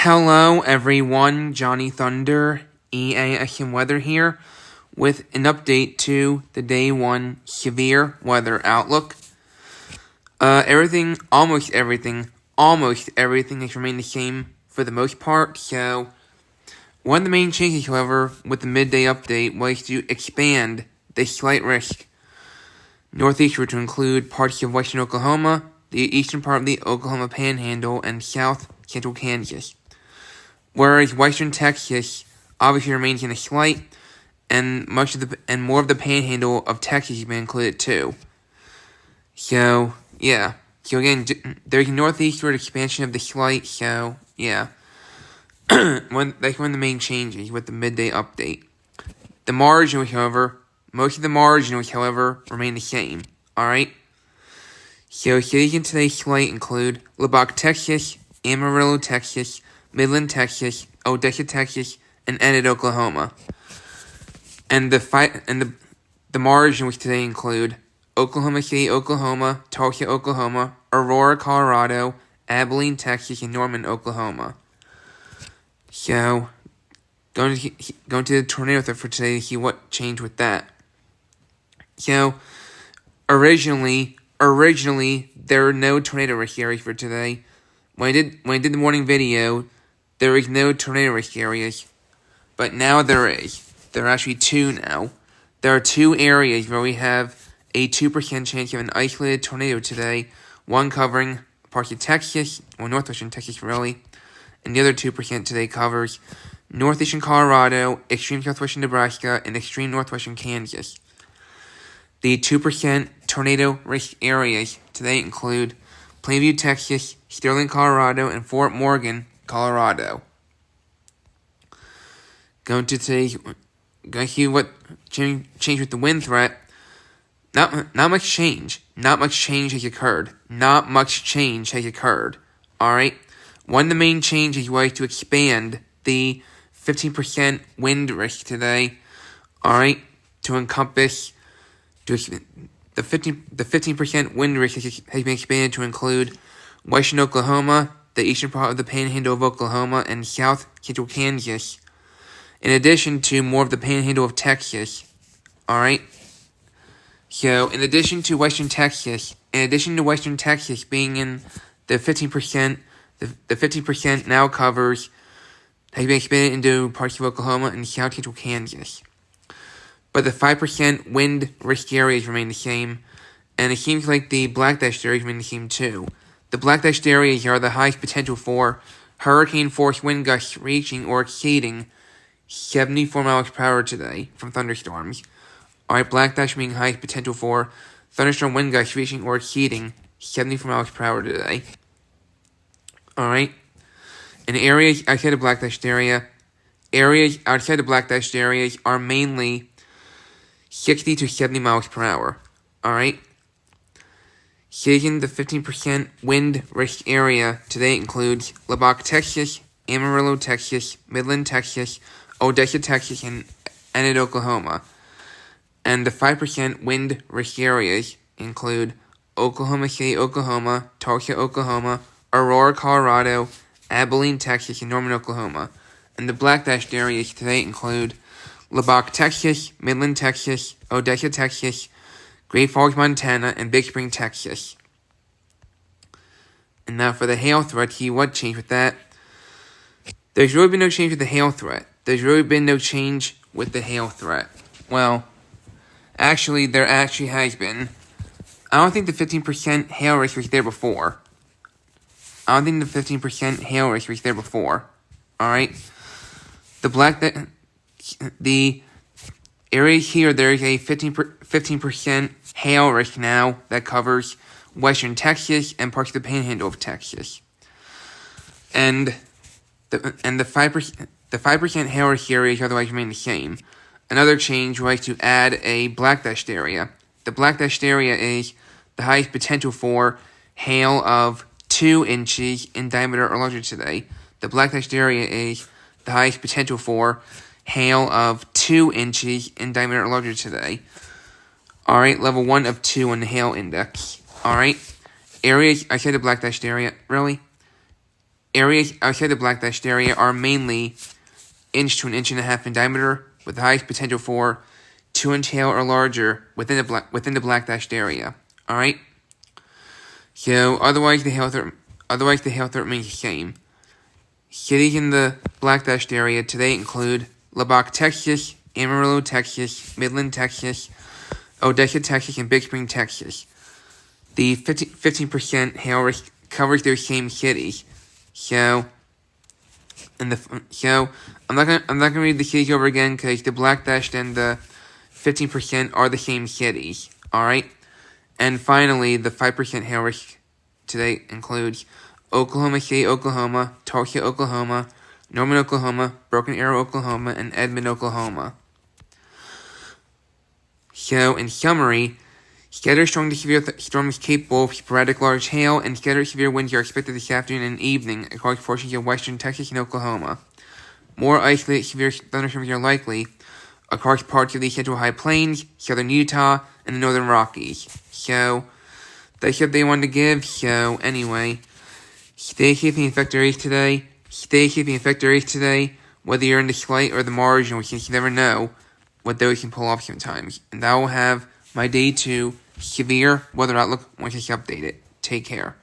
Hello everyone, Johnny Thunder, EAS&Weather here with an update to the Day 1 severe weather outlook. Almost everything has remained the same for the most part, so one of the main changes, however, with the midday update was to expand the slight risk northeastward to include parts of western Oklahoma, the eastern part of the Oklahoma Panhandle, and south central Kansas. Whereas western Texas obviously remains in a slight, and more of the Panhandle of Texas has been included too. So yeah. So again, there's a northeastward expansion of the slight. So yeah, that's one of the main changes with the midday update. The marginals, however, most of the marginals, however, remain the same. All right. So cities in today's slight include Lubbock, Texas, Amarillo, Texas, Midland, Texas, Odessa, Texas, and Enid, Oklahoma. And the marginals today include Oklahoma City, Oklahoma, Tulsa, Oklahoma, Aurora, Colorado, Abilene, Texas, and Norman, Oklahoma. So, going to the tornado threat for today to see what changed with that. So, originally there were no tornado risk areas for today. When I did the morning video, there is no tornado risk areas, but now there is. There are actually two now. There are two areas where we have a 2% chance of an isolated tornado today, one covering parts of Texas, or northwestern Texas really, and the other 2% today covers northeastern Colorado, extreme southwestern Nebraska, and extreme northwestern Kansas. The 2% tornado risk areas today include Plainview, Texas, Sterling, Colorado, and Fort Morgan, Colorado. Going to see what changed with the wind threat. Not much change. Not much change has occurred. Alright? One of the main changes was to expand the 15% wind risk today. Alright? To encompass the 15% wind risk has been expanded to include western Oklahoma, the eastern part of the Panhandle of Oklahoma, and south central Kansas, in addition to more of the Panhandle of Texas. Alright? So, in addition to western Texas being in the 15%, the 15% now has been expanded into parts of Oklahoma and south central Kansas. But the 5% wind risk areas remain the same, and it seems like the black dashed areas remain the same too. The black dashed areas are the highest potential for hurricane force wind gusts reaching or exceeding 74 miles per hour today from thunderstorms. Alright, black dash meaning highest potential for thunderstorm wind gusts reaching or exceeding 74 miles per hour today. Alright. And areas outside the black dashed area, are mainly 60 to 70 miles per hour. Alright. Cities the 15% wind risk area today includes Lubbock, Texas, Amarillo, Texas, Midland, Texas, Odessa, Texas, and Enid, Oklahoma. And the 5% wind risk areas include Oklahoma City, Oklahoma, Tulsa, Oklahoma, Aurora, Colorado, Abilene, Texas, and Norman, Oklahoma. And the black dashed areas today include Lubbock, Texas, Midland, Texas, Odessa, Texas, Great Falls, Montana, and Big Spring, Texas. And now for the hail threat, see what changed with that. There's really been no change with the hail threat. Well, actually, there actually has been. I don't think the 15% hail risk was there before. Alright? The area here, there is a 15% hail risk now that covers western Texas and parts of the Panhandle of Texas. And the 5% hail risk areas otherwise remain the same. Another change was to add a black dashed area. The black dashed area is the highest potential for hail of 2 inches in diameter or larger today. The black dashed area is the highest potential for hail of 2 inches in diameter or larger today. Alright, level 1 of 2 on the hail index. Alright, areas, I said the black dashed area, really? Areas outside the black dashed area are mainly inch to an inch and a half in diameter, with the highest potential for 2-inch hail or larger within the black dashed area. All right. So otherwise the hail threat remains the same. Cities in the black dashed area today include Lubbock, Texas, Amarillo, Texas, Midland, Texas, Odessa, Texas, and Big Spring, Texas. The 15% hail risk covers those same cities. So I'm not gonna read the cities over again because the black dashed and the 15% are the same cities. All right. And finally, the 5% hail risk today includes Oklahoma City, Oklahoma, Tulsa, Oklahoma, Norman, Oklahoma, Broken Arrow, Oklahoma, and Edmond, Oklahoma. So, in summary, scattered strong to severe storms capable of sporadic large hail and scattered severe winds are expected this afternoon and evening across portions of western Texas and Oklahoma. More isolated severe thunderstorms are likely across parts of the Central High Plains, southern Utah, and the northern Rockies. So, that's what they wanted to give. So, anyway, stay safe and infect areas today. Whether you're in the slight or the marginal, since you never know what those can pull off sometimes. And I will have my day 2 severe weather outlook once it's updated. Take care.